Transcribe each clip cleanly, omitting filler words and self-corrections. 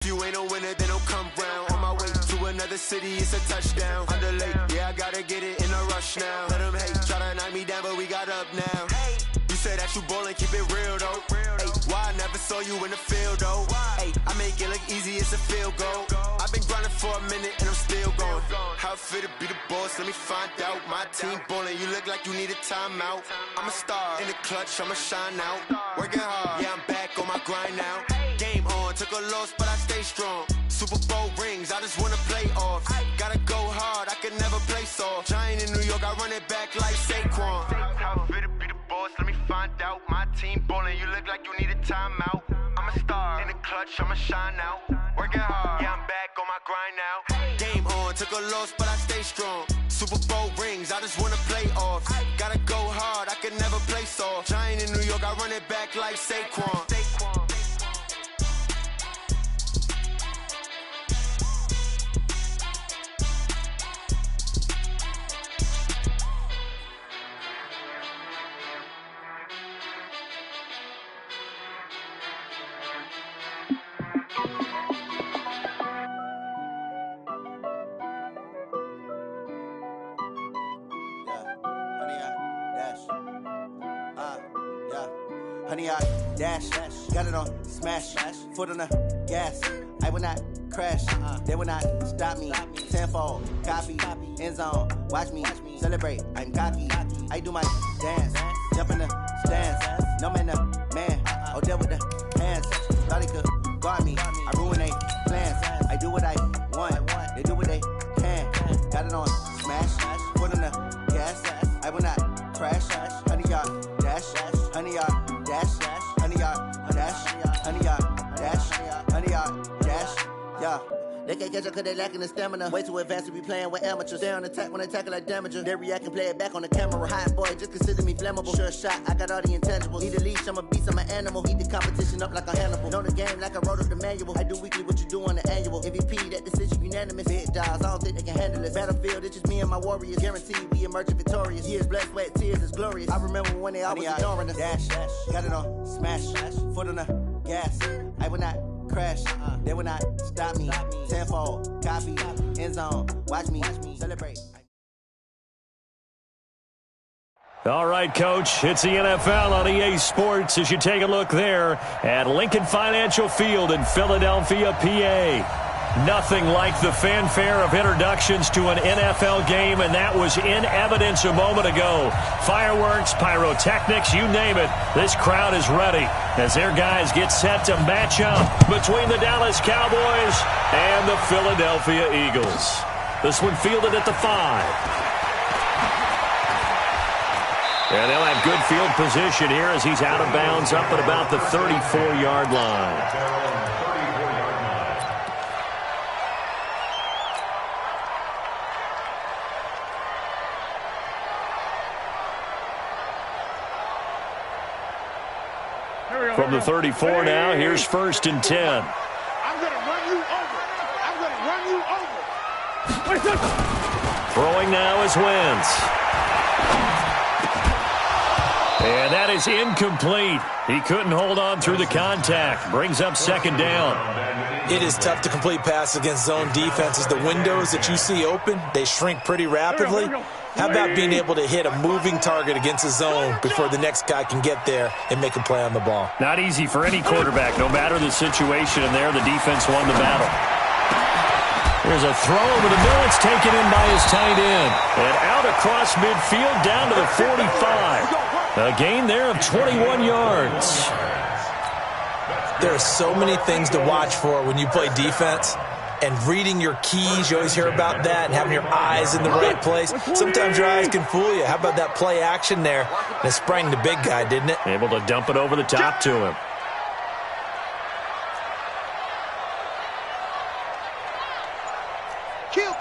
If you ain't a winner, then don't come round. On my way to another city, it's a touchdown. Underlay, yeah, I gotta get it in a rush now. Let them hate, try to knock me down, but we got up now. You say that you ballin', keep it real though. Hey, why I never saw you in the field though? Hey, I make it look easy, it's a field goal. I've been grinding for a minute and I'm still going. How it feel to be the boss? Let me find out. My team ballin', you look like you need a timeout. I'm a star in the clutch, I'ma shine out. Working hard, yeah, I'm back on my grind now. Game on, took a loss, but I stay strong. Super Bowl rings, I just wanna play off. Gotta go hard, I can never play soft. Giant in New York, I run it back like Saquon. How it feel to be the boss? Let me find out. My team ballin', you look like you need a timeout. I'm a star in the clutch, I'ma shine out. Working hard, yeah, I'm back on my grind now. Game on, took a loss, but I stay strong. Super Bowl rings, I just wanna play off. Gotta go hard, I can never play soft. Giant in New York, I run it back like Saquon. Honey, I dash, got it on smash, foot on the gas. I will not crash, they will not stop me. Tenfold, copy, end zone, watch me celebrate. I'm cocky, I do my dance, jump in the stands. No man, the man, oh, there with the hands. Thought he could guard me, I ruin they plans. I do what I want, they do what they can. Got it on smash, foot on the gas. I will not crash, honey, y'all dash, honey, y'all dash, honey, y'all dash, honey, y'all dash, honey, y'all dash, yeah. They can't catch up cause they lacking the stamina. Way too advanced to be playing with amateurs. Stay on attack when they tackle like damager. They react and play it back on the camera. Hot boy, just consider me flammable. Sure shot, I got all the intangibles. Need a leash, I'm a beast, I'm an animal. Eat the competition up like a Hannibal. Know the game like I wrote up the manual. I do weekly what you do on the annual. MVP, that decision unanimous. Big dogs, I don't think they can handle it. Battlefield, it's just me and my warriors. Guaranteed we emerge victorious. Years, blood, sweat, tears, is glorious. I remember when they always ignoring us. Dash, got it on smash, foot on the gas. I will not crash, they will not stop me. Tenfold, copy, end zone, watch me celebrate. All right, Coach, it's the NFL on EA Sports as you take a look there at Lincoln Financial Field in Philadelphia, PA. Nothing like the fanfare of introductions to an NFL game, and that was in evidence a moment ago. Fireworks, pyrotechnics, you name it. This crowd is ready as their guys get set to match up between the Dallas Cowboys and the Philadelphia Eagles. This one fielded at the 5. And they'll have good field position here as he's out of bounds up at about the 34-yard line. From the 34 now, here's 1st and 10. I'm going to run you over. I'm going to run you over. Throwing now is Wentz. And that is incomplete. He couldn't hold on through the contact. Brings up 2nd down. It is tough to complete passes against zone defenses. The windows that you see open, they shrink pretty rapidly. How about being able to hit a moving target against a zone before the next guy can get there and make a play on the ball? Not easy for any quarterback, no matter the situation, and there the defense won the battle. There's a throw over the middle. It's taken in by his tight end. And out across midfield down to the 45. A gain there of 21 yards. There are so many things to watch for when you play defense. And reading your keys, you always hear about that, and having your eyes in the right place. Sometimes your eyes can fool you. How about that play action there? And it sprang the big guy, didn't it? Able to dump it over the top to him. Kill.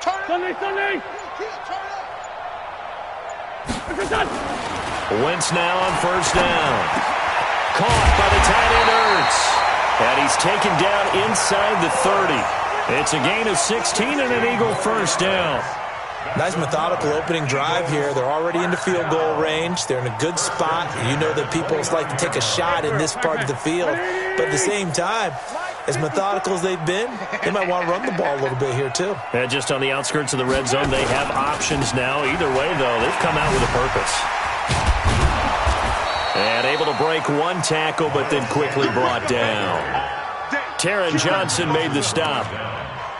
Turn it. Sunday. Kill, turn it. Wentz now on 1st down. Caught by the tight end Ertz. And he's taken down inside the 30. It's a gain of 16 and an Eagle 1st down. Nice methodical opening drive here. They're already into field goal range. They're in a good spot. You know that people like to take a shot in this part of the field. But at the same time, as methodical as they've been, they might want to run the ball a little bit here too. And just on the outskirts of the red zone, they have options now. Either way, though, they've come out with a purpose. And able to break one tackle, but then quickly brought down. Taron Johnson made the stop.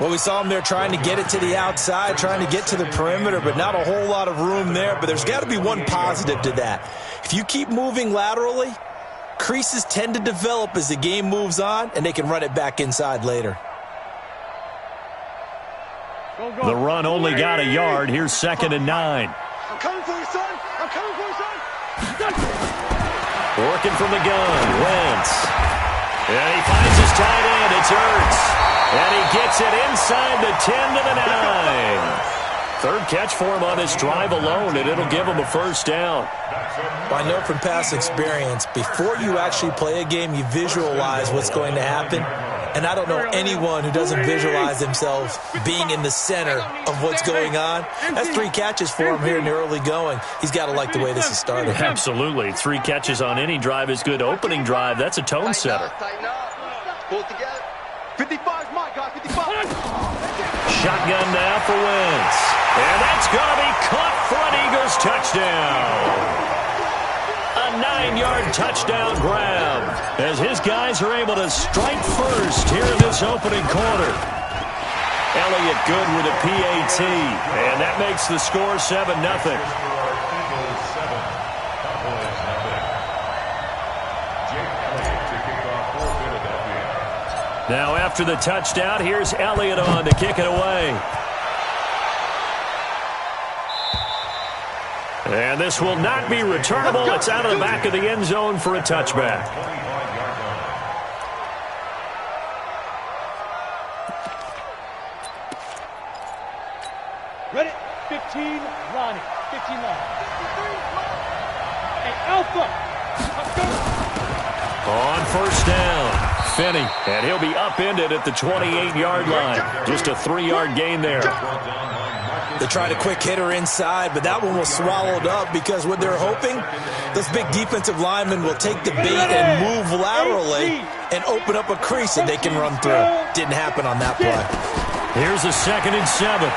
Well, we saw him there trying to get it to the outside, trying to get to the perimeter, but not a whole lot of room there. But there's got to be one positive to that. If you keep moving laterally, creases tend to develop as the game moves on, and they can run it back inside later. The run only got a yard. Here's 2nd and 9. I'm coming for you, son. I'm coming for you, son. Working from the gun, Wentz. And he finds his tight end. It's Ertz. And he gets it inside the 10 to the 9. Third catch for him on this drive alone, and it'll give him a first down. Well, I know from past experience, before you actually play a game, you visualize what's going to happen. And I don't know anyone who doesn't visualize themselves being in the center of what's going on. That's 3 catches for him here in the early going. He's got to like the way this is started. Absolutely. 3 catches on any drive is good. Opening drive, that's a tone setter. Tighten up. Pull it together. 55 is my guy. 55. Shotgun now for Wentz. And that's going to be caught for an Eagles touchdown. A 9-yard touchdown grab as his guys are able to strike first here in this opening quarter. Elliott good with a PAT, and that makes the score 7-0. Now after the touchdown, here's Elliott on to kick it away. And this will not be returnable. It's out of the back of the end zone for a touchback. Ready? 15, Ronnie. 15 line. Hey, Alpha. Let's go. On first down, Finney. And he'll be upended at the 28-yard line. Just a 3-yard gain there. They tried a quick hitter inside, but that one was swallowed up because what they're hoping, those big defensive linemen will take the bait and move laterally and open up a crease that they can run through. Didn't happen on that play. Here's a 2nd and 7.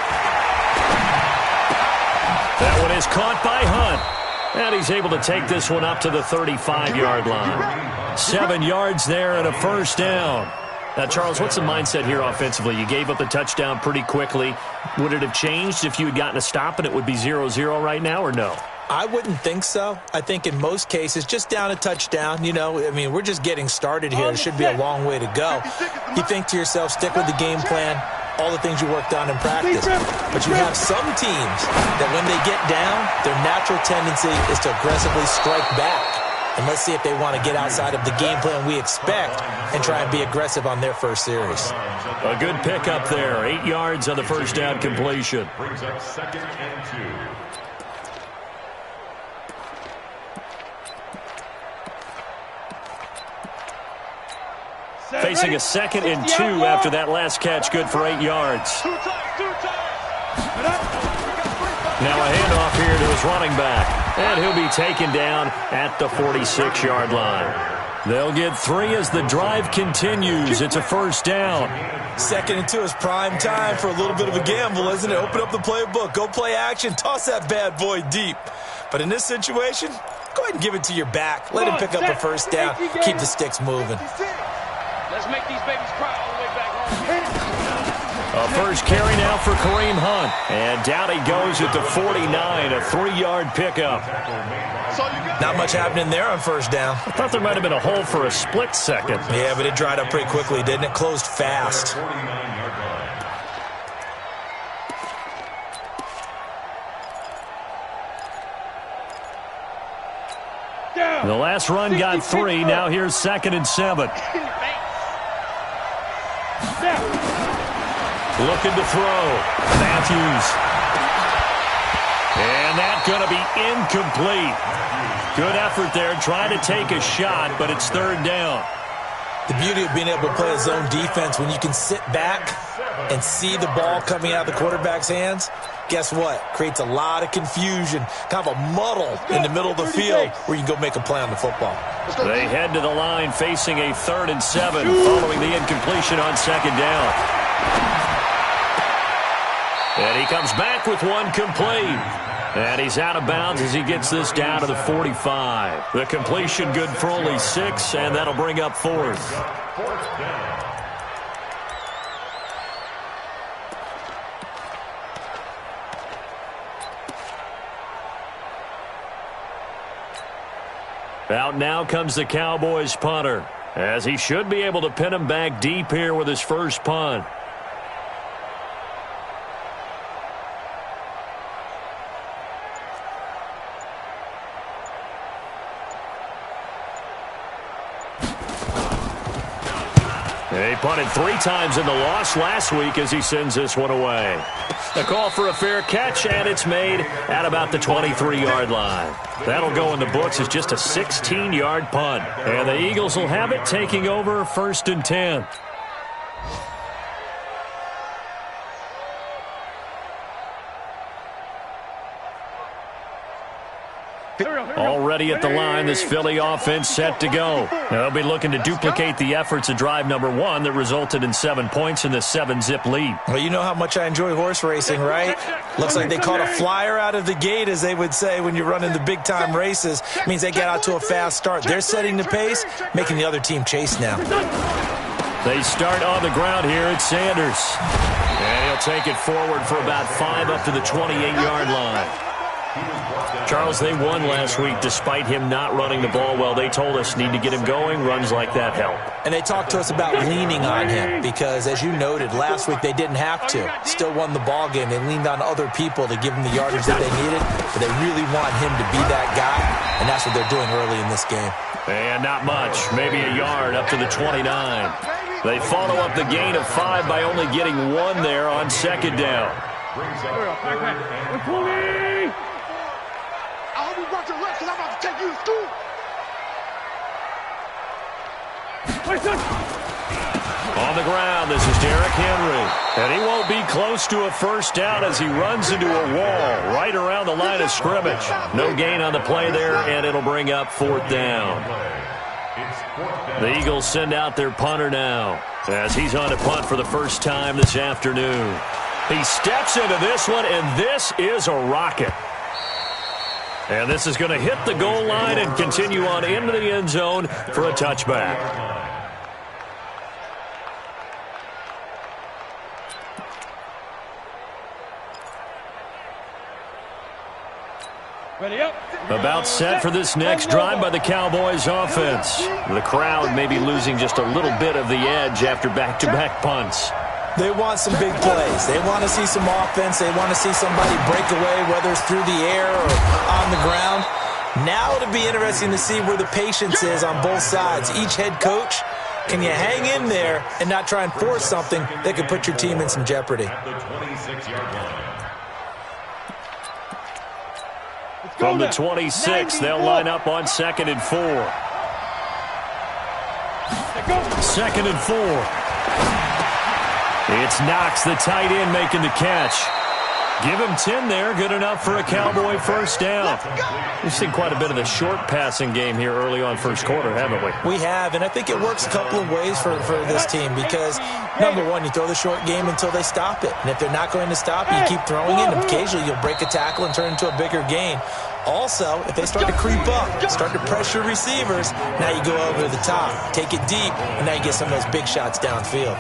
That one is caught by Hunt. And he's able to take this one up to the 35-yard line. 7 yards there and a first down. Now, Charles, what's the mindset here offensively? You gave up the touchdown pretty quickly. Would it have changed if you had gotten a stop and it would be 0-0 right now, or no? I wouldn't think so. I think in most cases, just down a touchdown, you know, I mean, we're just getting started here. It should be a long way to go. You think to yourself, stick with the game plan, all the things you worked on in practice. But you have some teams that when they get down, their natural tendency is to aggressively strike back. And let's see if they want to get outside of the game plan we expect and try and be aggressive on their first series. A good pickup there. 8 yards on the first down completion. Brings up 2nd and 2. Facing a 2nd and 2 after that last catch, good for 8 yards. Now a handoff here to his running back, and he'll be taken down at the 46-yard line. They'll get 3 as the drive continues. It's a first down. 2nd and 2 is prime time for a little bit of a gamble, isn't it? Open up the playbook, go play action, toss that bad boy deep. But in this situation, go ahead and give it to your back. Let him pick up a first down, keep the sticks moving. Let's make these babies cry all the way back home. A first carry now for Kareem Hunt. And down he goes at the 49, a 3-yard pickup. Not much happening there on first down. I thought there might have been a hole for a split second. Yeah, but it dried up pretty quickly, didn't it? Closed fast. The last run got 3. Now here's 2nd and 7. Looking to throw. Matthews. And that's going to be incomplete. Good effort there, trying to take a shot, but it's 3rd down. The beauty of being able to play a zone defense when you can sit back and see the ball coming out of the quarterback's hands, guess what? Creates a lot of confusion, kind of a muddle in the middle of the field where you can go make a play on the football. They head to the line facing a 3rd and 7 following the incompletion on 2nd down. And he comes back with one complete. And he's out of bounds as he gets this down to the 45. The completion good for only 6, and that'll bring up 4th. Out now comes the Cowboys punter, as he should be able to pin him back deep here with his first punt. He punted 3 times in the loss last week as he sends this one away. A call for a fair catch, and it's made at about the 23-yard line. That'll go in the books as just a 16-yard punt. And the Eagles will have it, taking over 1st and 10. Already at the line, this Philly offense set to go. They'll be looking to duplicate the efforts of drive number 1 that resulted in 7 points in the 7-zip lead. Well, you know how much I enjoy horse racing, right? Looks like they caught a flyer out of the gate, as they would say when you're running the big-time races. It means they get out to a fast start. They're setting the pace, making the other team chase now. They start on the ground here at Sanders. And he'll take it forward for about 5 up to the 28-yard line. Charles, they won last week despite him not running the ball well. They told us need to get him going. Runs like that help. And they talked to us about leaning on him because, as you noted, last week they didn't have to. Still won the ball game. They leaned on other people to give them the yardage that they needed, but they really want him to be that guy, and that's what they're doing early in this game. And not much. Maybe a yard up to the 29. They follow up the gain of 5 by only getting 1 there on 2nd down. I hope you brought your left because I'm about to take you to school. On the ground, this is Derrick Henry. And he won't be close to a 1st down as he runs into a wall right around the line of scrimmage. No gain on the play there, and it'll bring up 4th down. The Eagles send out their punter now as he's on to punt for the first time this afternoon. He steps into this one, and this is a rocket. And this is going to hit the goal line and continue on into the end zone for a touchback. Ready up. About set for this next drive by the Cowboys offense. The crowd may be losing just a little bit of the edge after back-to-back punts. They want some big plays. They want to see some offense. They want to see somebody break away, whether it's through the air or on the ground. Now it'll be interesting to see where the patience is on both sides. Each head coach, can you hang in there and not try and force something that could put your team in some jeopardy? From the 26, they'll line up on 2nd and 4. 2nd and 4. It's Knox, the tight end, making the catch. Give him 10 there. Good enough for a Cowboy 1st down. We've seen quite a bit of the short passing game here early on 1st quarter, haven't we? We have, and I think it works a couple of ways for this team because, number one, you throw the short game until they stop it. And if they're not going to stop it, you keep throwing it, and occasionally you'll break a tackle and turn into a bigger gain. Also, if they start to creep up, start to pressure receivers, now you go over the top, take it deep, and now you get some of those big shots downfield.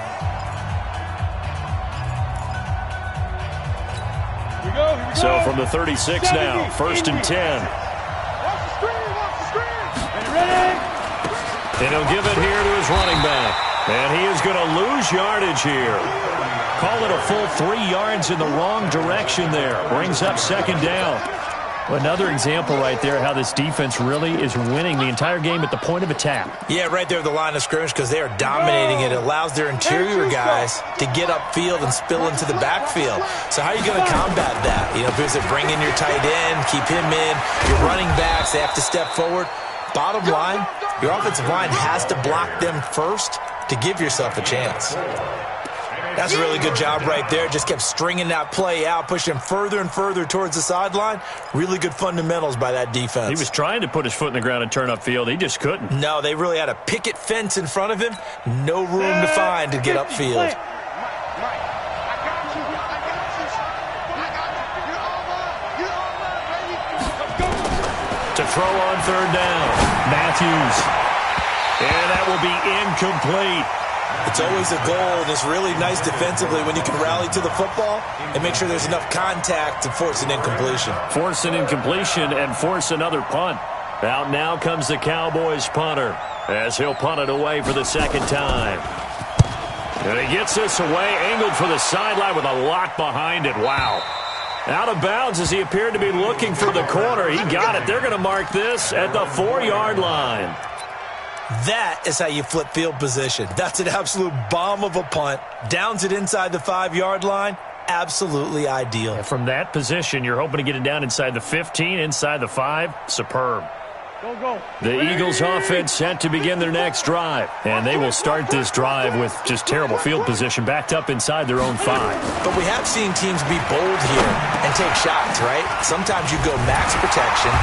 So from the 36 now, 1st and 10. And he'll give it here to his running back. And he is going to lose yardage here. Call it a full 3 yards in the wrong direction there. Brings up 2nd down. Another example right there how this defense really is winning the entire game at the point of attack. Yeah, right there at the line of scrimmage because they are dominating it. It allows their interior guys to get upfield and spill into the backfield. So how are you going to combat that? You know, because they bring in your tight end, keep him in. Your running backs, they have to step forward. Bottom line, your offensive line has to block them first to give yourself a chance. That's a really good job right there. Just kept stringing that play out, pushing him further and further towards the sideline. Really good fundamentals by that defense. He was trying to put his foot in the ground and turn upfield. He just couldn't. No, they really had a picket fence in front of him. No room to find to get upfield. To throw on third down, Matthews. And that will be incomplete. It's always a goal, and it's really nice defensively when you can rally to the football and make sure there's enough contact to force an incompletion. Force an incompletion and force another punt. Out now comes the Cowboys punter as he'll punt it away for the second time. And he gets this away, angled for the sideline with a lot behind it. Wow. Out of bounds as he appeared to be looking for the corner. He got it. They're going to mark this at the 4-yard line. That is how you flip field position. That's an absolute bomb of a punt. Downs it inside the 5-yard line. Absolutely ideal. And from that position, you're hoping to get it down inside the 15, inside the 5. Superb. Go. The Eagles offense set to begin their next drive. And they will start this drive with just terrible field position backed up inside their own 5. But we have seen teams be bold here and take shots, right? Sometimes you go max protection,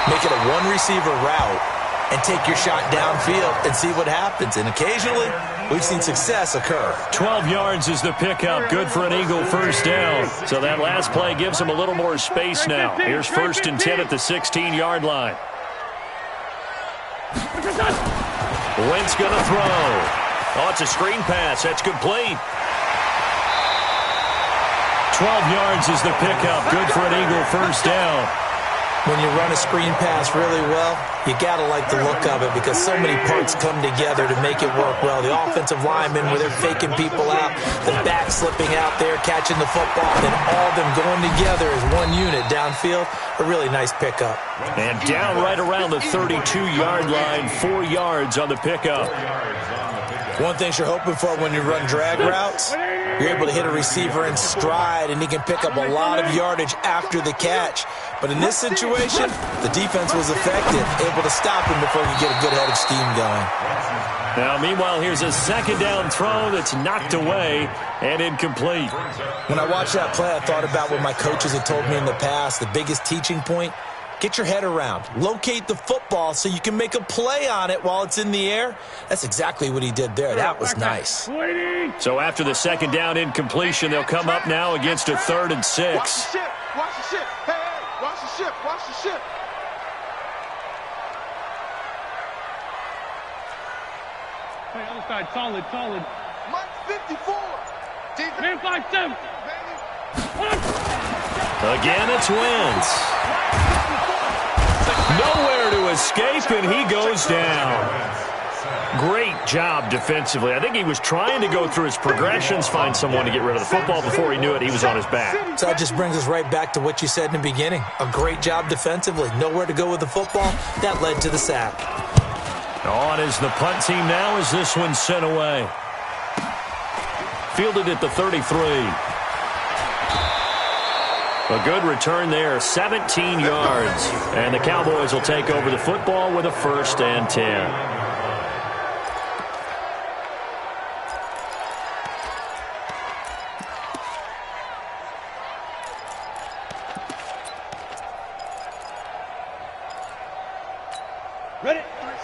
make it a one-receiver route, and take your shot downfield and see what happens. And occasionally, we've seen success occur. 12 yards is the pickup. Good for an Eagle first down. So that last play gives them a little more space now. Here's 1st and 10 at the 16-yard line. Wentz going to throw. Oh, it's a screen pass. That's complete. 12 yards is the pickup. Good for an Eagle first down. When you run a screen pass really well, you got to like the look of it because so many parts come together to make it work well. The offensive linemen, where they're faking people out, the back slipping out there, catching the football, then all of them going together as one unit downfield. A really nice pickup. And down right around the 32-yard line, 4 yards on the pickup. One thing you're hoping for when you run drag routes, you're able to hit a receiver in stride, and he can pick up a lot of yardage after the catch. But in this situation, the defense was effective, able to stop him before he could get a good head of steam going. Now, meanwhile, here's a second down throw that's knocked away and incomplete. When I watched that play, I thought about what my coaches had told me in the past. The biggest teaching point, get your head around. Locate the football so you can make a play on it while it's in the air. That's exactly what he did there. That was nice. So after the second down incompletion, they'll come up now against a 3rd and 6. Watch the ship. Watch the ship. Hey, watch the ship. Watch the ship. Hey, other side, solid. Mike 54. Man, 5-7. Again, it's Wentz. Nowhere to escape, and he goes down. Great job defensively. I think he was trying to go through his progressions, find someone to get rid of the football. Before he knew it, he was on his back. So that just brings us right back to what you said in the beginning. A great job defensively. Nowhere to go with the football. That led to the sack. On is the punt team now as this one's sent away. Fielded at the 33. A good return there, 17 yards. And the Cowboys will take over the football with a 1st and 10.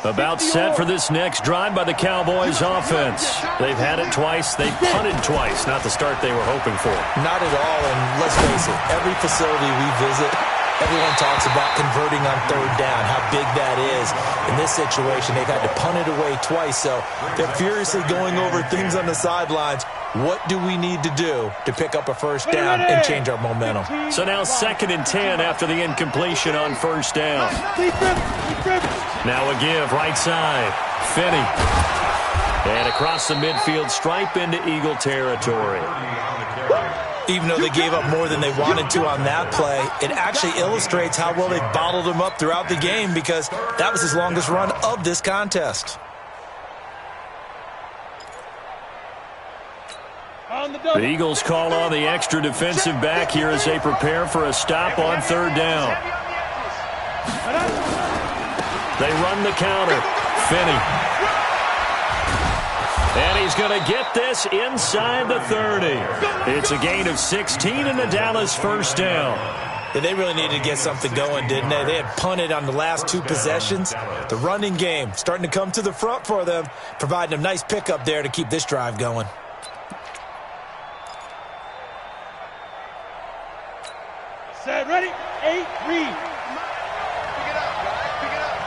About set for this next drive by the Cowboys offense. They've had it twice. They've punted twice. Not the start they were hoping for. Not at all, and let's face it, every facility we visit, everyone talks about converting on 3rd down, how big that is. In this situation, they've had to punt it away twice, so they're furiously going over things on the sidelines. What do we need to do to pick up a 1st down and change our momentum? So now 2nd and 10 after the incompletion on 1st down. Now a give right side. Finney. And across the midfield stripe into Eagle territory. Even though they gave up more than they wanted to on that play, it actually illustrates how well they bottled him up throughout the game because that was his longest run of this contest. The Eagles call on the extra defensive back here as they prepare for a stop on 3rd down. They run the counter. Finney. And he's going to get this inside the 30. It's a gain of 16 and the Dallas first down. Yeah, they really needed to get something going, didn't they? They had punted on the last 2 possessions. The running game starting to come to the front for them, providing a nice pickup there to keep this drive going. Set, ready, 8, read. Pick it up, guys. Pick it up.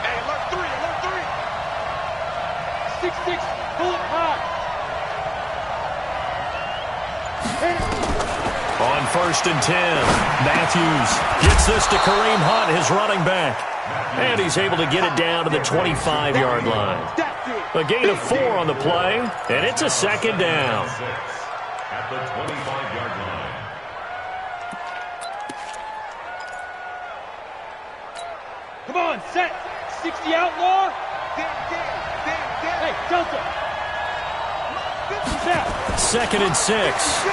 Hey, alert 3. 6-6, pull it high. On 1st and 10, Matthews gets this to Kareem Hunt, his running back. And he's able to get it down to the 25-yard line. A gain of 4 on the play, and it's a second down. At the 25-yard line. Come on, set. 60 outlaw. Hey, Delta. Who's that? 2nd and 6.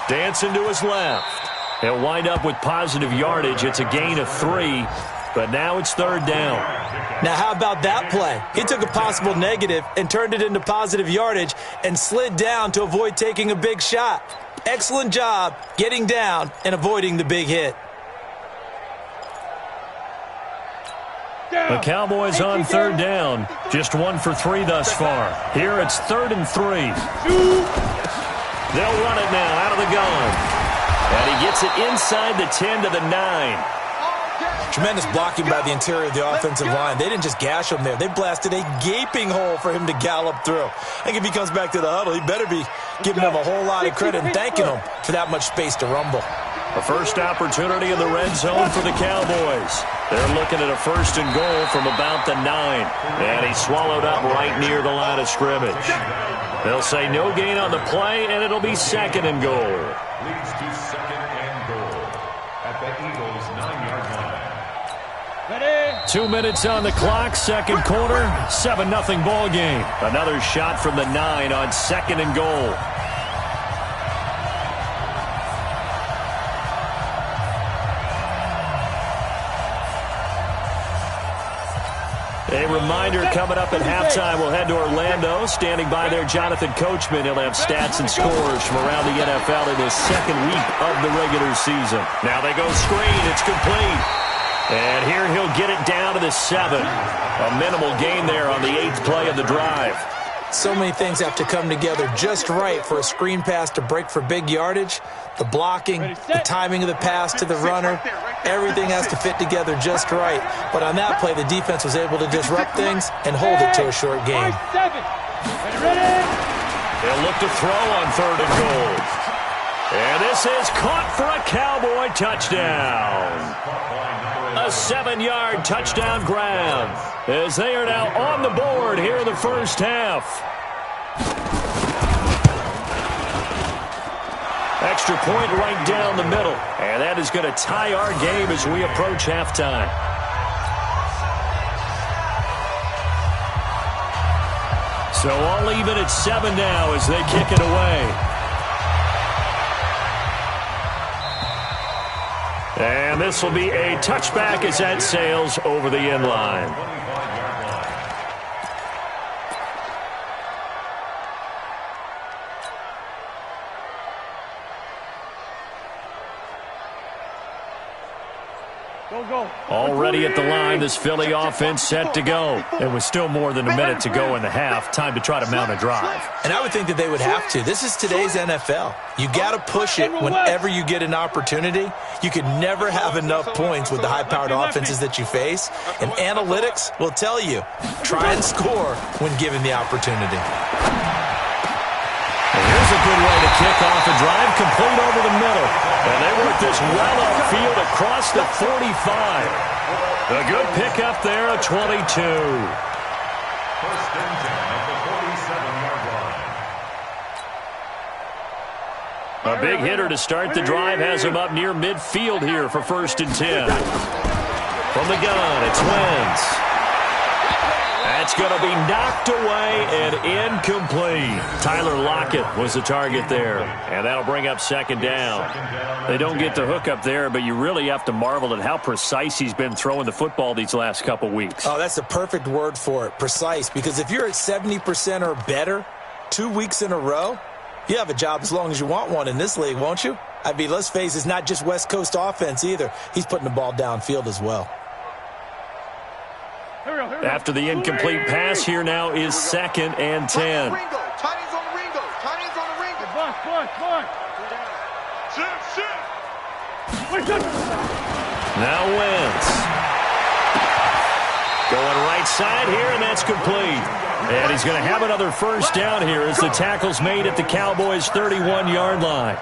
Dancing to his left. He'll wind up with positive yardage. It's a gain of 3, but now it's 3rd down. Now, how about that play? He took a possible negative and turned it into positive yardage and slid down to avoid taking a big shot. Excellent job getting down and avoiding the big hit. The Cowboys on 3rd down. Just 1 for 3 thus far. Here it's 3rd and 3. They'll run it now out of the gun. And he gets it inside the 10 to the 9. Tremendous blocking by the interior of the offensive line. They didn't just gash him there. They blasted a gaping hole for him to gallop through. I think if he comes back to the huddle, he better be giving them a whole lot of credit and thanking them for that much space to rumble. A first opportunity in the red zone for the Cowboys. They're looking at a 1st and goal from about the 9. And he's swallowed up right near the line of scrimmage. They'll say no gain on the play, and it'll be 2nd and goal. Leads to 2nd and goal at the Eagles' 9-yard line. Ready. 2 minutes on the clock, 2nd quarter, 7-0 ball game. Another shot from the 9 on 2nd and goal. A reminder coming up at halftime. We'll head to Orlando. Standing by there, Jonathan Coachman. He'll have stats and scores from around the NFL in his 2nd week of the regular season. Now they go screen. It's complete. And here he'll get it down to the 7. A minimal gain there on the 8th play of the drive. So many things have to come together just right for a screen pass to break for big yardage. The blocking, the timing of the pass to the runner, everything has to fit together just right. But on that play, the defense was able to disrupt things and hold it to a short game. They'll look to throw on 3rd and goal. And this is caught for a Cowboy touchdown. A 7-yard touchdown grab as they are now on the board here in the first half. Extra point right down the middle. And that is going to tie our game as we approach halftime. So all even at 7 now as they kick it away. And this will be a touchback as that sails over the end line. Already at the line, this Philly offense set to go. It was still more than a minute to go in the half. Time to try to mount a drive. And I would think that they would have to. This is today's NFL. You got to push it whenever you get an opportunity. You can never have enough points with the high-powered offenses that you face. And analytics will tell you, try and score when given the opportunity. And here's a good way to kick off a drive, complete over the middle. And they work this well upfield across the 45. A good pickup there at 22. 1st and 10 at the 47-yard line. A big hitter to start the drive has him up near midfield here for 1st and 10. From the gun, it's Wentz. And That's going to be knocked away and incomplete. Tyler Lockett was the target there, and that'll bring up second down. They don't get the hook up there, but you really have to marvel at how precise he's been throwing the football these last couple weeks. Oh, that's the perfect word for it, precise, because if you're at 70% or better 2 weeks in a row, you have a job as long as you want one in this league, won't you? I mean, let's face it, it's not just West Coast offense either. He's putting the ball downfield as well. After the incomplete pass, here now is 2nd and 10. Now Wentz. Going right side here, and that's complete. And he's going to have another first down here as the tackle's made at the Cowboys' 31-yard line.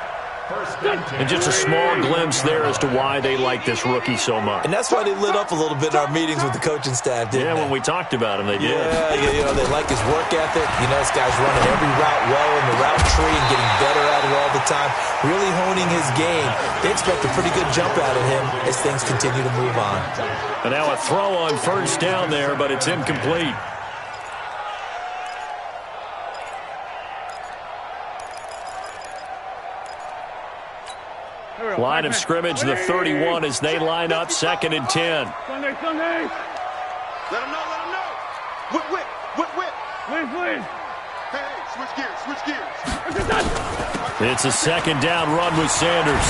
And just a small glimpse there as to why they like this rookie so much. And that's why they lit up a little bit in our meetings with the coaching staff, didn't they? When we talked about him, they did. Yeah, you know, they like his work ethic. You know, this guy's running every route well in the route tree and getting better at it all the time, really honing his game. They expect a pretty good jump out of him as things continue to move on. And now a throw on first down there, but it's incomplete. Line of scrimmage, the 31, as they line up 2nd and 10. Sunday. Let him know. Whip. Win. Hey, switch gears. It's a 2nd down run with Sanders.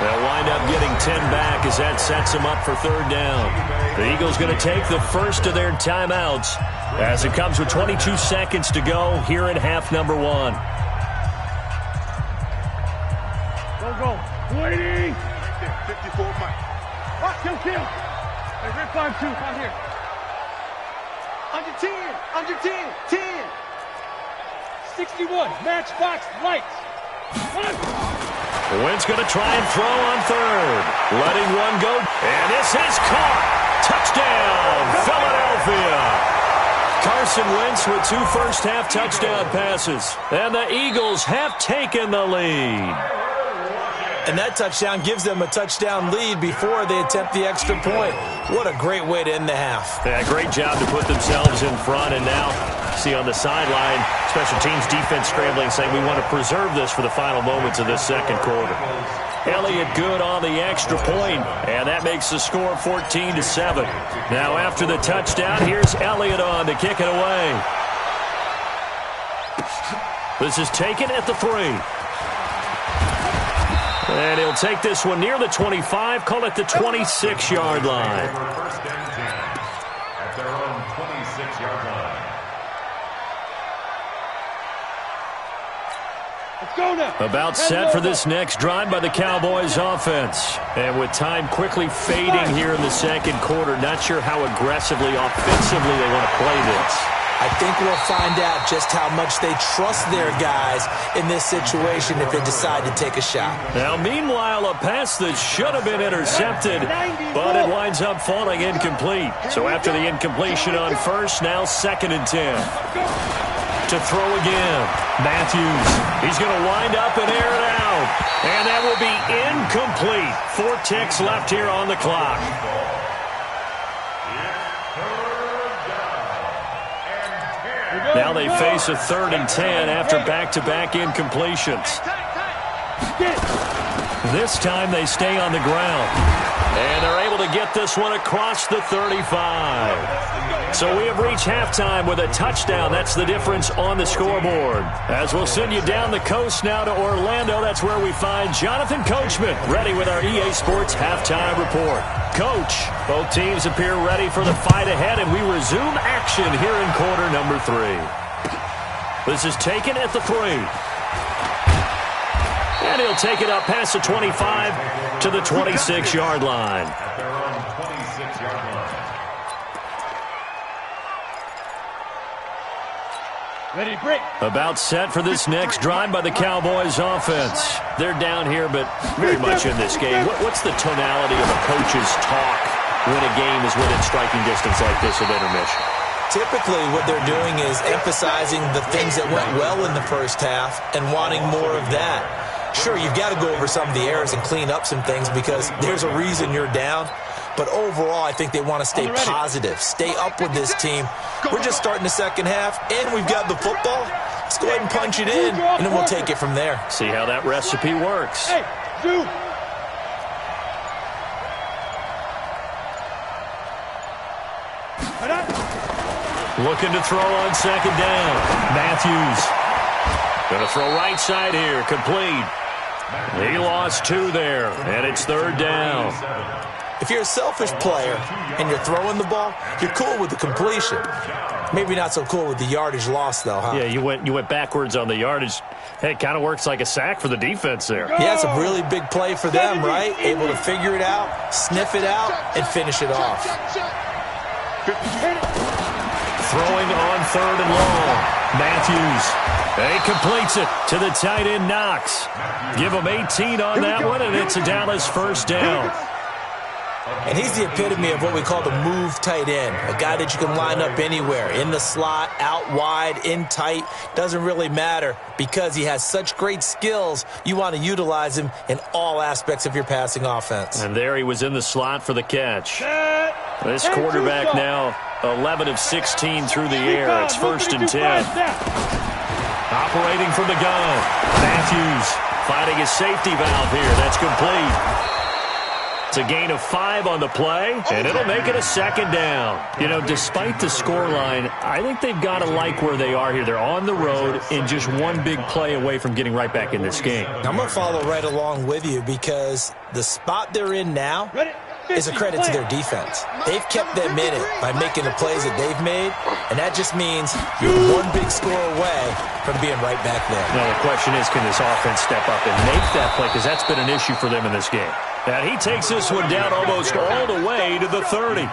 They'll wind up getting 10 back as that sets them up for 3rd down. The Eagles going to take the first of their timeouts as it comes with 22 seconds to go here in half number 1. Go. 280. 54 Mike. What? Kill. Hey, Red 5-2. Out here. Under 10. 10. 61. Matchbox lights. Wentz going to try and throw on 3rd. Letting one go. And this is caught. Touchdown, Philadelphia. Carson Wentz with 2 first-half touchdown passes. And the Eagles have taken the lead. And that touchdown gives them a touchdown lead before they attempt the extra point. What a great way to end the half. Yeah, great job to put themselves in front. And now, see on the sideline, special teams defense scrambling, saying we want to preserve this for the final moments of this second quarter. Elliott good on the extra point, and that makes the score 14-7. Now after the touchdown, here's Elliott on to kick it away. This is taken at the 3. And he'll take this one near the 25, call it the 26-yard line. First and 10 at their own 26-yard line. Let's go now. About set for this next drive by the Cowboys offense. And with time quickly fading here in the second quarter, not sure how aggressively, offensively they want to play this. I think we'll find out just how much they trust their guys in this situation if they decide to take a shot. Now, meanwhile, a pass that should have been intercepted, but it winds up falling incomplete. So after the incompletion on first, now 2nd and 10. To throw again, Matthews. He's going to wind up and air it out. And that will be incomplete. 4 ticks left here on the clock. Now they face a 3rd and 10 after back-to-back incompletions. This time they stay on the ground. And they're able to get this one across the 35. So we have reached halftime with a touchdown. That's the difference on the scoreboard. As we'll send you down the coast now to Orlando, that's where we find Jonathan Coachman, ready with our EA Sports halftime report. Coach, both teams appear ready for the fight ahead, and we resume action here in quarter number 3. This is taken at the 3. And he'll take it up past the 25 to the 26-yard line. At their own 26-yard line. Ready, break. About set for this next drive by the Cowboys offense. They're down here, but very much in this game. What's the tonality of a coach's talk when a game is within striking distance like this at intermission? Typically, what they're doing is emphasizing the things that went well in the first half and wanting more of that. Sure, you've got to go over some of the errors and clean up some things because there's a reason you're down. But overall, I think they want to stay positive, stay up with this team. We're just starting the second half, and we've got the football. Let's go ahead and punch it in, and then we'll take it from there. See how that recipe works. Hey, dude. Looking to throw on second down. Matthews. Going to throw right side here. Complete. He lost 2 there, and it's third down. If you're a selfish player and you're throwing the ball, you're cool with the completion. Maybe not so cool with the yardage loss, though, huh? Yeah, you went backwards on the yardage. Hey, it kind of works like a sack for the defense there. Yeah, it's a really big play for them, right? Able to figure it out, sniff it out, and finish it off. Throwing on third and long. Matthews. He completes it to the tight end, Knox. Give him 18 on that one, and it's a Dallas first down. And he's the epitome of what we call the move tight end, a guy that you can line up anywhere, in the slot, out wide, in tight. Doesn't really matter because he has such great skills. You want to utilize him in all aspects of your passing offense. And there he was in the slot for the catch. This quarterback now 11 of 16 through the air. It's first and 10. Operating from the gun. Matthews finding his safety valve here. That's complete. It's a gain of 5 on the play, and it'll make it a second down. You know, despite the scoreline, I think they've got to like where they are here. They're on the road and just one big play away from getting right back in this game. I'm going to follow right along with you because the spot they're in now is a credit to their defense. They've kept them in it by making the plays that they've made, and that just means you're one big score away from being right back there. Now, the question is, can this offense step up and make that play? Because that's been an issue for them in this game. And he takes this one down almost all the way to the 30.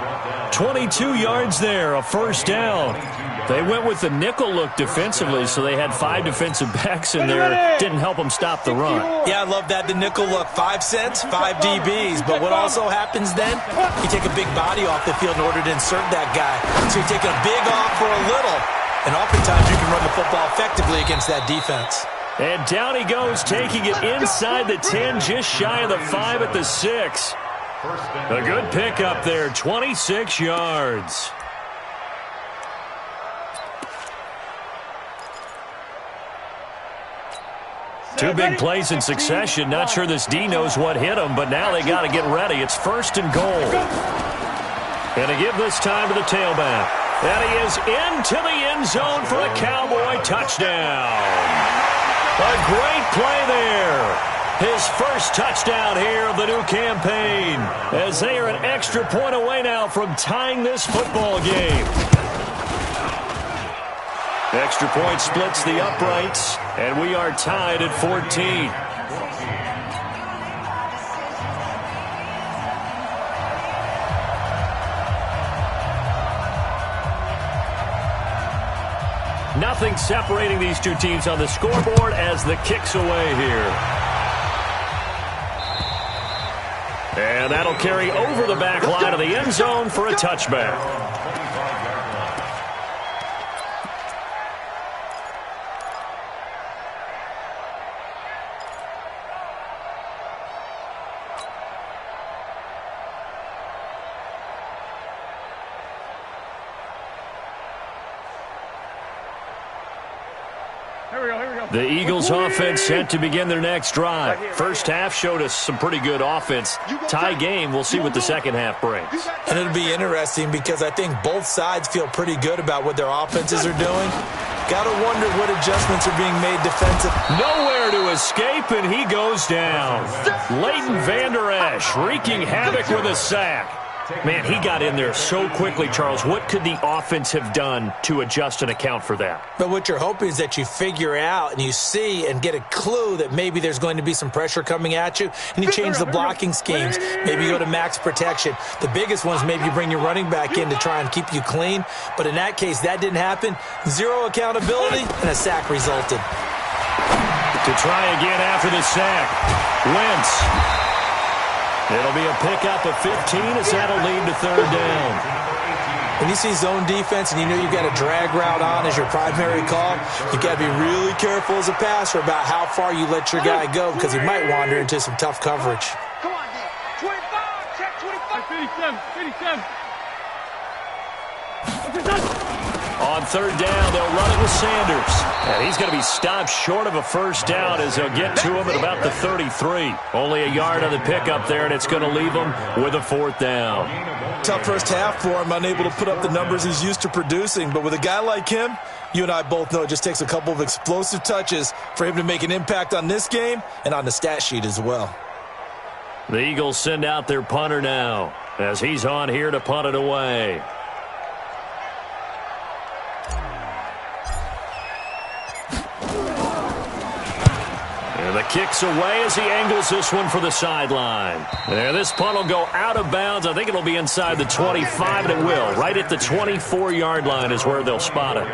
22 yards there, a first down. They went with the nickel look defensively, so they had 5 defensive backs in there. Didn't help them stop the run. Yeah, I love that, the nickel look. 5 cents, 5 DBs. But what also happens then, you take a big body off the field in order to insert that guy. So you're taking a big off for a little. And oftentimes you can run the football effectively against that defense. And down he goes, taking it inside the 10, just shy of the 5 at the 6. A good pickup there, 26 yards. Two big plays in succession. Not sure this D knows what hit him, but now they got to get ready. It's first and goal. And to give this time to the tailback. And he is into the end zone for a Cowboy touchdown. A great play there. His first touchdown here of the new campaign, as they are an extra point away now from tying this football game. Extra point splits the uprights, and we are tied at 14. Nothing separating these two teams on the scoreboard as the kick's away here. And that'll carry over the back line of the end zone for a touchback. The Eagles offense set to begin their next drive. First half showed us some pretty good offense. Tie game, we'll see what the second half brings. And it'll be interesting because I think both sides feel pretty good about what their offenses are doing. Got to wonder what adjustments are being made defensive. Nowhere to escape, and he goes down. Leighton Vander Esch wreaking havoc with a sack. Man, he got in there so quickly, Charles. What could the offense have done to adjust and account for that? But what you're hoping is that you figure out and you see and get a clue that maybe there's going to be some pressure coming at you, and you change the blocking schemes. Maybe you go to max protection. The biggest ones, maybe you bring your running back in to try and keep you clean. But in that case, that didn't happen. Zero accountability, and a sack resulted. To try again after the sack, Wentz. It'll be a pickup of 15 as that'll lead to third down. When you see zone defense and you know you've got a drag route on as your primary call, you've got to be really careful as a passer about how far you let your guy go because he might wander into some tough coverage. Come on, 25, check 25. On third down, they'll run it with Sanders. And he's going to be stopped short of a first down as they'll get to him at about the 33. Only a yard on the pickup there, and it's going to leave him with a fourth down. Tough first half for him, unable to put up the numbers he's used to producing. But with a guy like him, you and I both know it just takes a couple of explosive touches for him to make an impact on this game and on the stat sheet as well. The Eagles send out their punter now as he's on here to punt it away. The kick's away as he angles this one for the sideline. And this punt will go out of bounds. I think it'll be inside the 25, and it will. Right at the 24-yard line is where they'll spot it.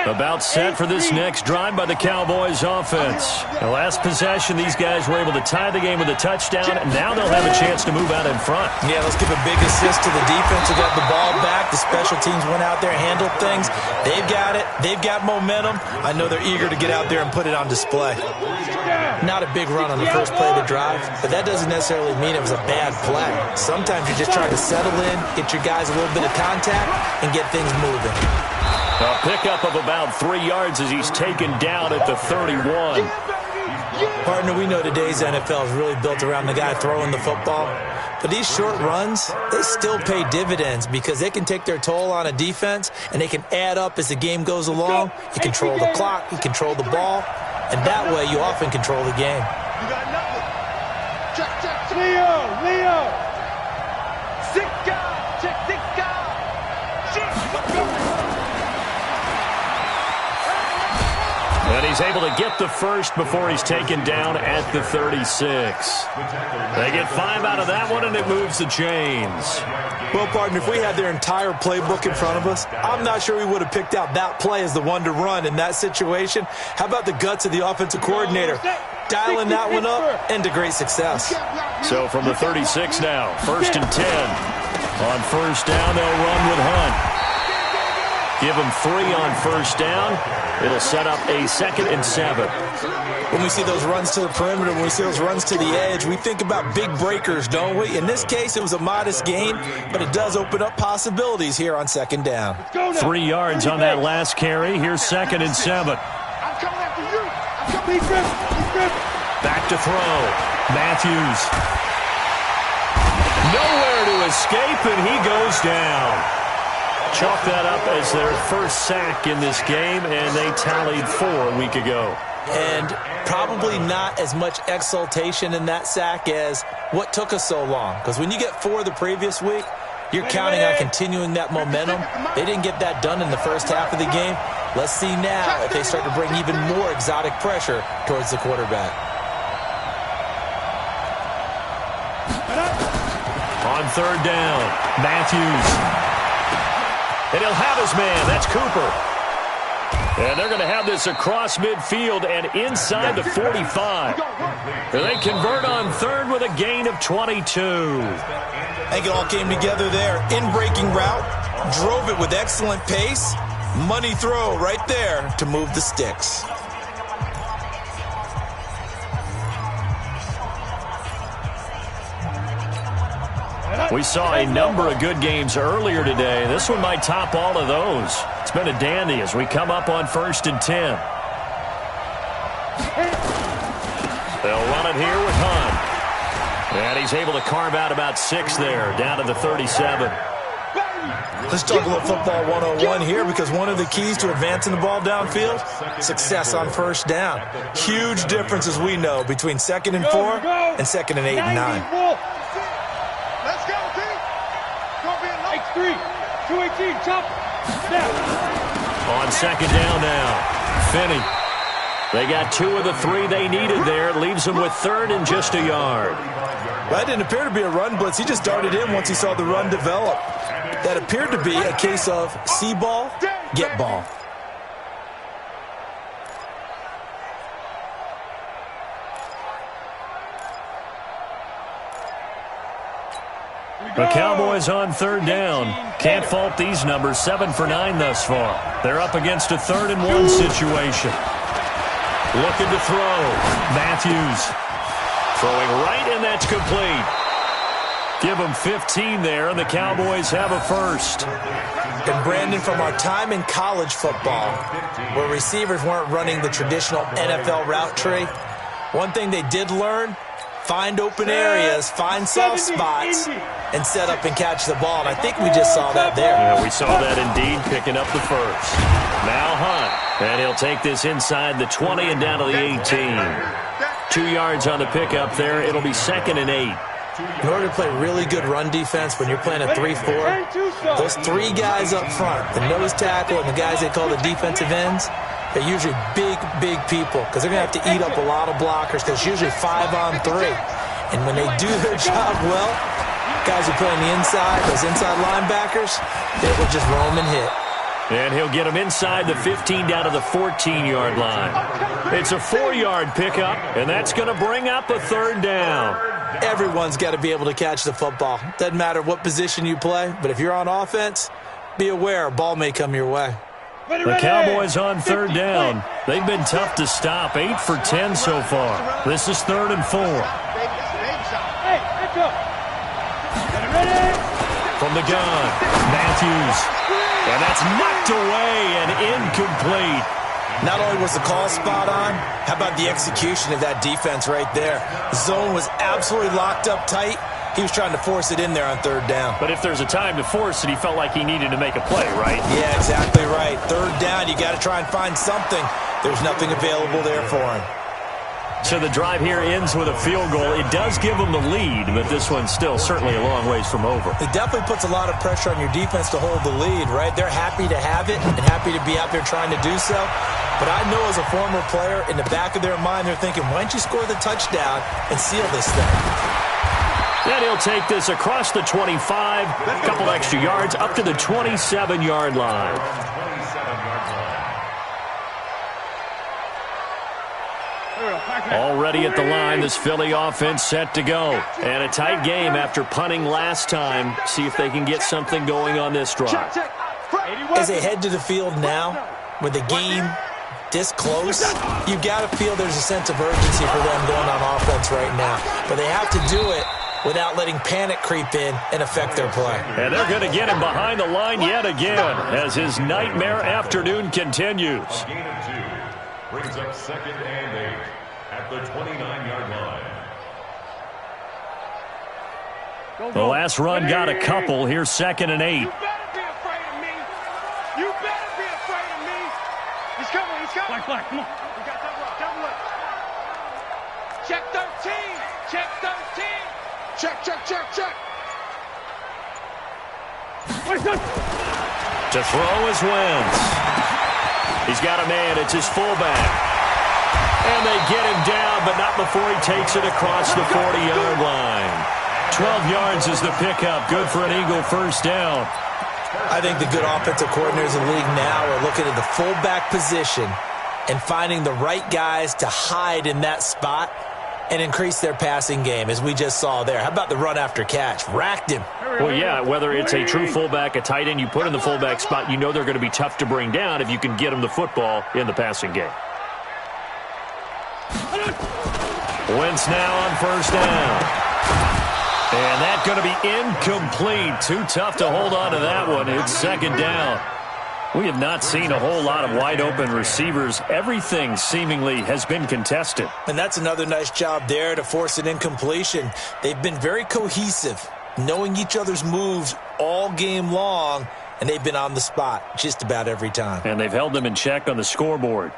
About set for this next drive by the Cowboys offense. The last possession, these guys were able to tie the game with a touchdown, and now they'll have a chance to move out in front. Yeah, let's give a big assist to the defense who got the ball back. The special teams went out there and handled things. They've got it. They've got momentum. I know they're eager to get out there and put it on display. Not a big run on the first play of the drive, but that doesn't necessarily mean it was a bad play. Sometimes you're just trying to settle in, get your guys a little bit of contact, and get things moving. A pickup of about 3 yards as he's taken down at the 31. Partner, we know today's NFL is really built around the guy throwing the football. But these short runs, they still pay dividends because they can take their toll on a defense, and they can add up as the game goes along. You control the clock, you control the ball, and that way you often control the game. You got nothing. Check. Leo. Check. And he's able to get the first before he's taken down at the 36. They get 5 out of that one, and it moves the chains. Well, partner, if we had their entire playbook in front of us, I'm not sure we would have picked out that play as the one to run in that situation. How about the guts of the offensive coordinator? Dialing that one up into great success. So from the 36 now, 1st and 10. On first down, they'll run with Hunt. Give him 3 on first down. It'll set up a 2nd and 7. When we see those runs to the perimeter, when we see those runs to the edge, we think about big breakers, don't we? In this case, it was a modest gain, but it does open up possibilities here on 2nd down. 3 yards on that last carry. Here's 2nd and 7. I'm coming after you. He's gripped. Back to throw. Matthews. Nowhere to escape, and he goes down. Chalk that up as their first sack in this game, and they tallied 4 a week ago. And probably not as much exultation in that sack as what took us so long. Because when you get 4 the previous week, you're counting on continuing that momentum. They didn't get that done in the first half of the game. Let's see now if they start to bring even more exotic pressure towards the quarterback. On third down, Matthews. And he'll have his man. That's Cooper. And they're going to have this across midfield and inside the 45. And they convert on third with a gain of 22. I think it all came together there. In-breaking route. Drove it with excellent pace. Money throw right there to move the sticks. We saw a number of good games earlier today. This one might top all of those. It's been a dandy as we come up on 1st and 10. They'll run it here with Hunt. And he's able to carve out about 6 there, down to the 37. Let's talk a little football 101 here, because one of the keys to advancing the ball downfield, success on first down. Huge difference, as we know, between 2nd and 4 and 2nd and 8 and 9. Let's go, team. Don't be a X3. 218, chop. On 2nd down now, Finney. They got 2 of the 3 they needed there. It leaves them with 3rd and just a yard. That didn't appear to be a run blitz. He just darted in once he saw the run develop. That appeared to be a case of see ball, get ball. The Cowboys on 3rd down. Can't fault these numbers. 7 for 9 thus far. They're up against a 3rd and 1 situation. Looking to throw. Matthews. Throwing right, and that's complete. Give them 15 there, and the Cowboys have a first. And Brandon, from our time in college football, where receivers weren't running the traditional NFL route tree, one thing they did learn, find open areas, find soft spots, and set up and catch the ball. And I think we just saw that there. Yeah, we saw that indeed, picking up the first. Now Hunt, and he'll take this inside the 20 and down to the 18. 2 yards on the pickup there. It'll be 2nd and 8. In order to play really good run defense when you're playing a 3-4, those 3 guys up front, the nose tackle and the guys they call the defensive ends, they're usually big, big people because they're going to have to eat up a lot of blockers because it's usually 5-on-3. And when they do their job well, guys who play on the inside, those inside linebackers, they will just roam and hit. And he'll get him inside the 15 down to the 14-yard line. It's a 4-yard pickup, and that's going to bring up a 3rd down. Everyone's got to be able to catch the football. Doesn't matter what position you play, but if you're on offense, be aware a ball may come your way. The Cowboys on 3rd down. They've been tough to stop, 8 for 10 so far. This is 3rd and 4. From the gun, Matthews. And that's knocked away and incomplete. Not only was the call spot on, how about the execution of that defense right there? The zone was absolutely locked up tight. He was trying to force it in there on 3rd down. But if there's a time to force it, he felt like he needed to make a play, right? Yeah, exactly right. 3rd down, you got to try and find something. There's nothing available there for him. So the drive here ends with a field goal. It does give them the lead, but this one's still certainly a long ways from over. It definitely puts a lot of pressure on your defense to hold the lead, right? They're happy to have it and happy to be out there trying to do so. But I know as a former player, in the back of their mind, they're thinking, why don't you score the touchdown and seal this thing? And he'll take this across the 25, a couple extra yards, up to the 27-yard line. Already at the line, this Philly offense set to go. And a tight game after punting last time. See if they can get something going on this drive. As they head to the field now, with the game this close, you got to feel there's a sense of urgency for them going on offense right now. But they have to do it without letting panic creep in and affect their play. And they're going to get him behind the line yet again as his nightmare afternoon continues. Gain of 2 brings up 2nd and 8 at the 29-yard line. The last run got a couple. Here's 2nd and 8. You better be afraid of me. You better be afraid of me. He's coming. He's coming. Black, come on. We got double up. Check 13. Check 13. Check. To throw is Wentz. He's got a man. It's his fullback. And they get him down, but not before he takes it across the 40-yard line. 12 yards is the pickup. Good for an Eagle first down. I think the good offensive coordinators in the league now are looking at the fullback position and finding the right guys to hide in that spot and increase their passing game, as we just saw there. How about the run after catch? Racked him. Well, yeah, whether it's a true fullback, a tight end you put in the fullback spot, you know they're going to be tough to bring down if you can get them the football in the passing game. Wentz now on first down. And that's going to be incomplete. Too tough to hold on to that one. It's 2nd down. We have not seen a whole lot of wide-open receivers. Everything seemingly has been contested. And that's another nice job there to force an incompletion. They've been very cohesive, knowing each other's moves all game long, and they've been on the spot just about every time. And they've held them in check on the scoreboard.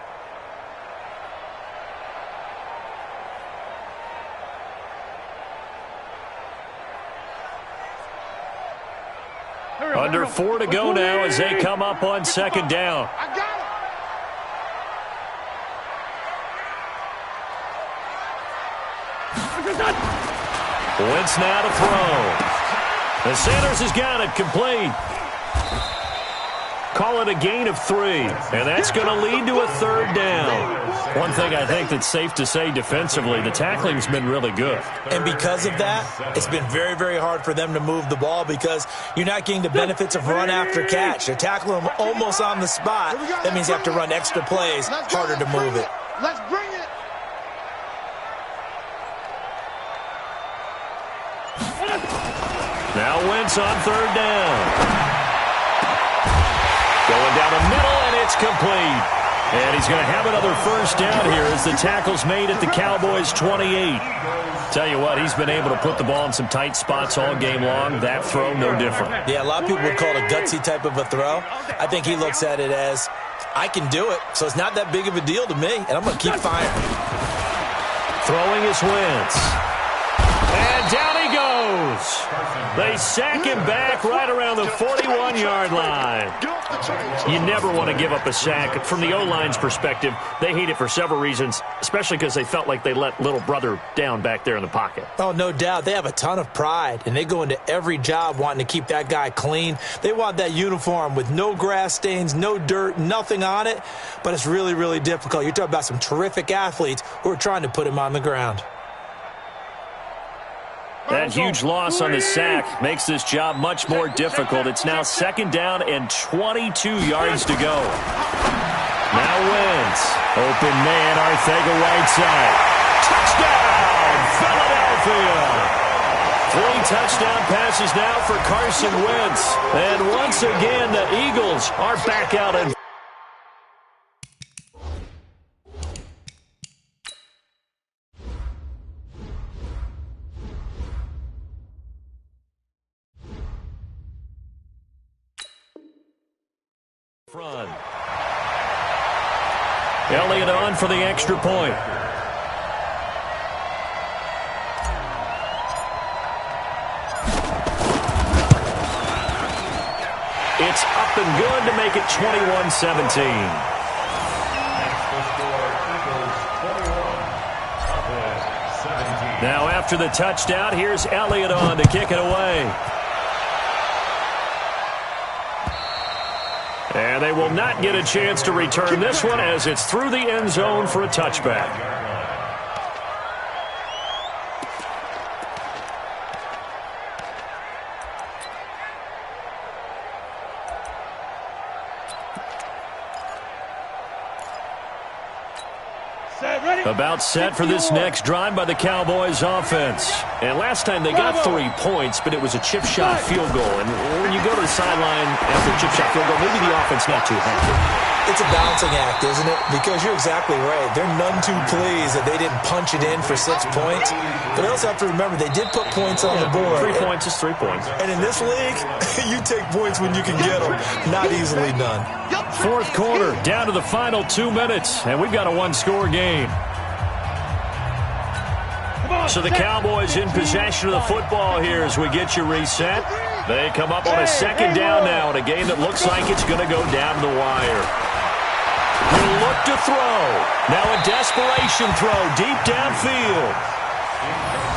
Under 4 to go now as they come up on 2nd down. I got it. Wentz now to throw. And Sanders has got it complete. Call it a gain of 3. And that's going to lead to a 3rd down. One thing I think that's safe to say defensively, the tackling's been really good. And because of that, it's been very, very hard for them to move the ball because you're not getting the benefits of run after catch. They're tackling them almost on the spot. That means you have to run extra plays, harder to move it. Let's bring it. Wentz on third down. Going down the middle, and it's complete. And he's going to have another first down here as the tackle's made at the Cowboys' 28. Tell you what, he's been able to put the ball in some tight spots all game long. That throw, no different. Yeah, a lot of people would call it a gutsy type of a throw. I think he looks at it as, I can do it, so it's not that big of a deal to me, and I'm going to keep firing. Throwing his Wentz. And down he goes. They sack him back right around the 41-yard line. You never want to give up a sack. From the O-line's perspective, they hate it for several reasons, especially because they felt like they let little brother down back there in the pocket. Oh, no doubt. They have a ton of pride, and they go into every job wanting to keep that guy clean. They want that uniform with no grass stains, no dirt, nothing on it, but it's really, really difficult. You're talking about some terrific athletes who are trying to put him on the ground. That huge loss on the sack makes this job much more difficult. It's now second down and 22 yards to go. Now Wentz. Open man, Arthega right side. Touchdown, Philadelphia! 3 touchdown passes now for Carson Wentz. And once again, the Eagles are back out in front. Elliott on for the extra point. It's up and good to make it 21-17. Now after the touchdown, here's Elliott on to kick it away. And they will not get a chance to return this one as it's through the end zone for a touchback. About set for this next drive by the Cowboys offense. And last time they got 3 points, but it was a chip shot field goal. And when you go to the sideline after a chip shot field goal, maybe the offense not too happy. It's a balancing act, isn't it? Because you're exactly right. They're none too pleased that they didn't punch it in for 6 points. But they also have to remember they did put points on the board. 3 points is 3 points. And in this league, you take points when you can get them. Not easily done. Fourth quarter, down to the final 2 minutes. And we've got a one-score game. So the Cowboys in possession of the football here as we get you reset. They come up on a second down now in a game that looks like it's going to go down the wire. He'll look to throw. Now a desperation throw deep downfield.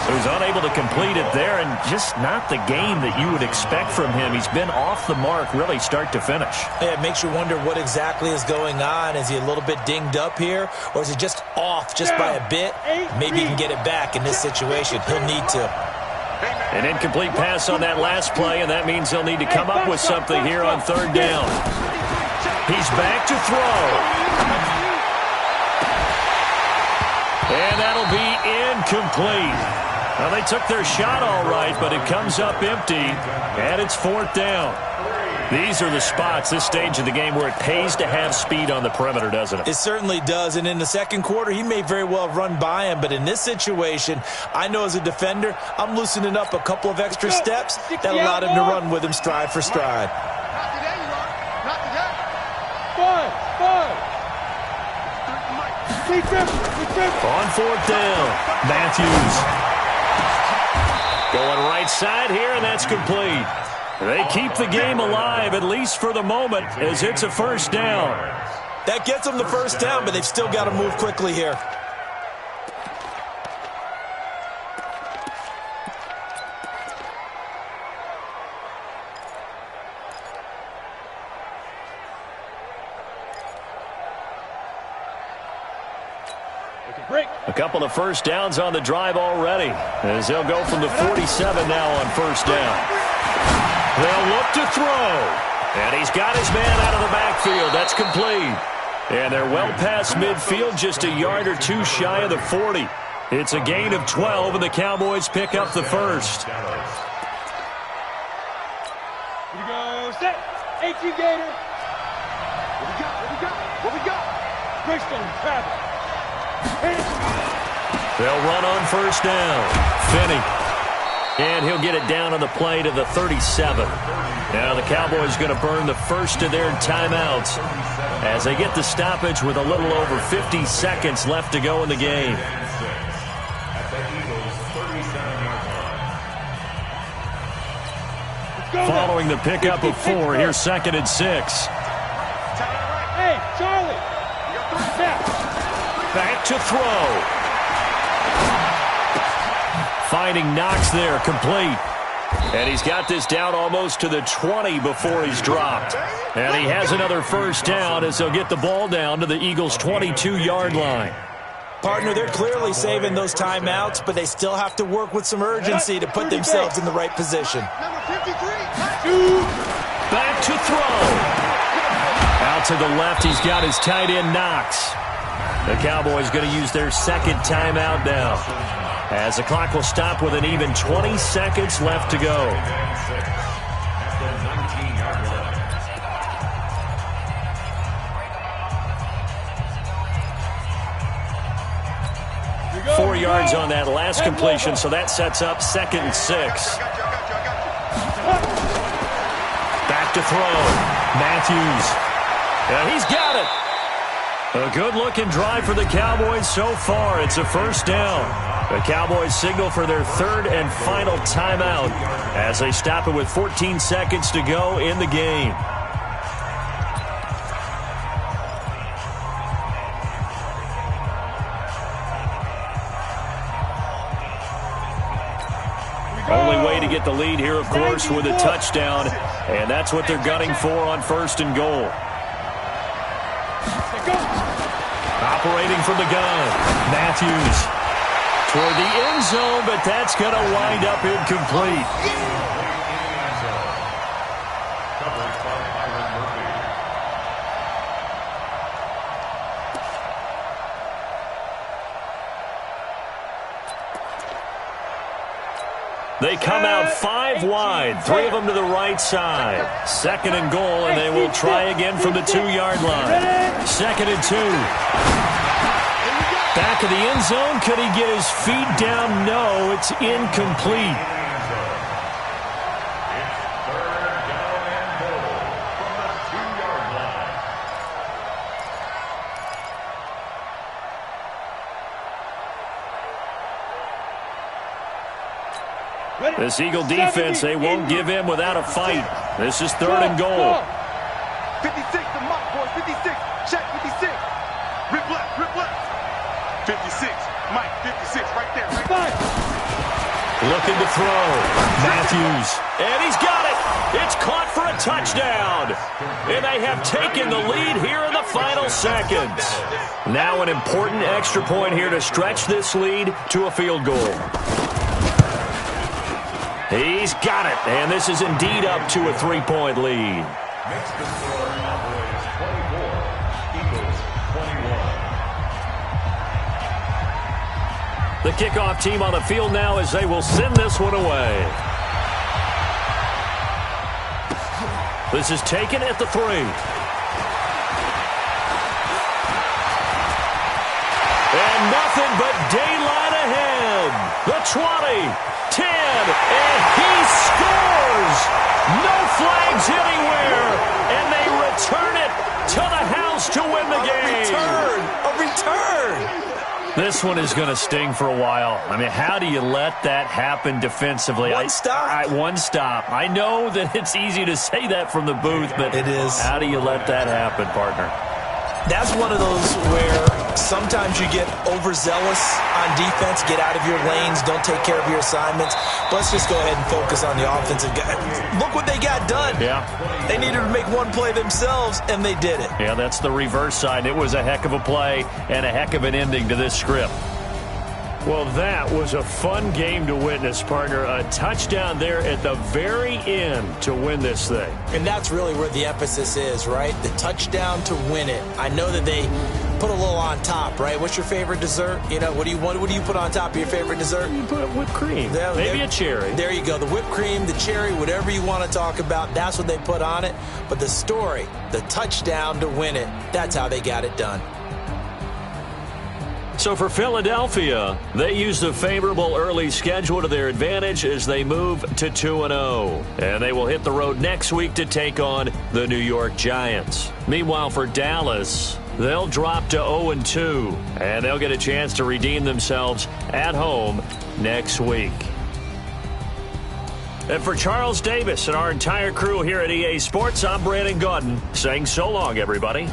He's unable to complete it there, and just not the game that you would expect from him. He's been off the mark really start to finish. Yeah, it makes you wonder what exactly is going on. Is he a little bit dinged up here, or is he just off just by a bit? Maybe he can get it back in this situation. He'll need to. An incomplete pass on that last play, and that means they'll need to come up with something here on third down. He's back to throw. And that'll be incomplete. Well, they took their shot all right, but it comes up empty, and it's fourth down. These are the spots, this stage of the game, where it pays to have speed on the perimeter, doesn't it? It certainly does, and in the second quarter, he may very well have run by him, but in this situation, I know as a defender, I'm loosening up a couple of extra steps that allowed him to run with him stride for stride. On fourth down, Matthews. Going right side here, and that's complete. They keep the game alive, at least for the moment, as it's a first down. That gets them the first down, but they've still got to move quickly here. A couple of first downs on the drive already, as they'll go from the 47 now on first down. They'll look to throw, and he's got his man out of the backfield. That's complete. And they're well past midfield, just a yard or two shy of the 40. It's a gain of 12, and the Cowboys pick up the first. Here we go. Set. 18 Gator. What we got? What we got? What we got? Greystone travel. They'll run on first down. Finney. And he'll get it down on the play to the 37. Now the Cowboys going to burn the first of their timeouts as they get the stoppage with a little over 50 seconds left to go in the game. Following the pickup of 4, here's 2nd and 6. Hey, Charlie. Back to throw. Finding Knox there, complete. And he's got this down almost to the 20 before he's dropped. And he has another first down as they'll get the ball down to the Eagles' 22-yard line. Partner, they're clearly saving those timeouts, but they still have to work with some urgency to put themselves in the right position. Back to throw. Out to the left, he's got his tight end Knox. The Cowboys going to use their second timeout now, as the clock will stop with an even 20 seconds left to go. Go, 4 yards on that last completion, so that sets up 2nd and 6. Back to throw. Matthews. And he's got it. A good-looking drive for the Cowboys so far. It's a first down. The Cowboys signal for their third and final timeout as they stop it with 14 seconds to go in the game. Only way to get the lead here, of course, with a touchdown, and that's what they're gunning for on 1st and goal. Operating from the gun, Matthews toward the end zone, but that's going to wind up incomplete. They come out 5 wide, 3 of them to the right side. 2nd and goal, and they will try again from the 2-yard line. 2nd and 2. Back of the end zone. Could he get his feet down? No, it's incomplete. This Eagle defense, they won't give in without a fight. This is 3rd and goal. 56, the mark, boys. 56. Check 56. Rip left, rip left. 56. Mike, 56, right there. Right there. Looking to throw. Matthews. And he's got it. It's caught for a touchdown. And they have taken the lead here in the final seconds. Now an important extra point here to stretch this lead to a field goal. He's got it, and this is indeed up to a 3-point lead. Makes the score Cowboys 24, Eagles 21. The kickoff team on the field now as they will send this one away. This is taken at the 3. And nothing but daylight ahead. The 20. 10, and he scores! No flags anywhere, and they return it to the house to win the game. A return! This one is going to sting for a while. I mean, how do you let that happen defensively? One stop. One stop. I know that it's easy to say that from the booth, but it is. How do you let that happen, partner? That's one of those where sometimes you get overzealous on defense, get out of your lanes, don't take care of your assignments. But let's just go ahead and focus on the offensive guy. Look what they got done. Yeah. They needed to make one play themselves, and they did it. Yeah, that's the reverse side. It was a heck of a play and a heck of an ending to this script. Well, that was a fun game to witness, partner. A touchdown there at the very end to win this thing. And that's really where the emphasis is, right? The touchdown to win it. I know that they put a little on top, right? What's your favorite dessert? You know, what do you put on top of your favorite dessert? You put whipped cream. Maybe a cherry. There you go. The whipped cream, the cherry, whatever you want to talk about, that's what they put on it. But the story, the touchdown to win it, that's how they got it done. So for Philadelphia, they used a favorable early schedule to their advantage as they move to 2-0. And they will hit the road next week to take on the New York Giants. Meanwhile, for Dallas, they'll drop to 0-2, and they'll get a chance to redeem themselves at home next week. And for Charles Davis and our entire crew here at EA Sports, I'm Brandon Gaudin saying so long, everybody.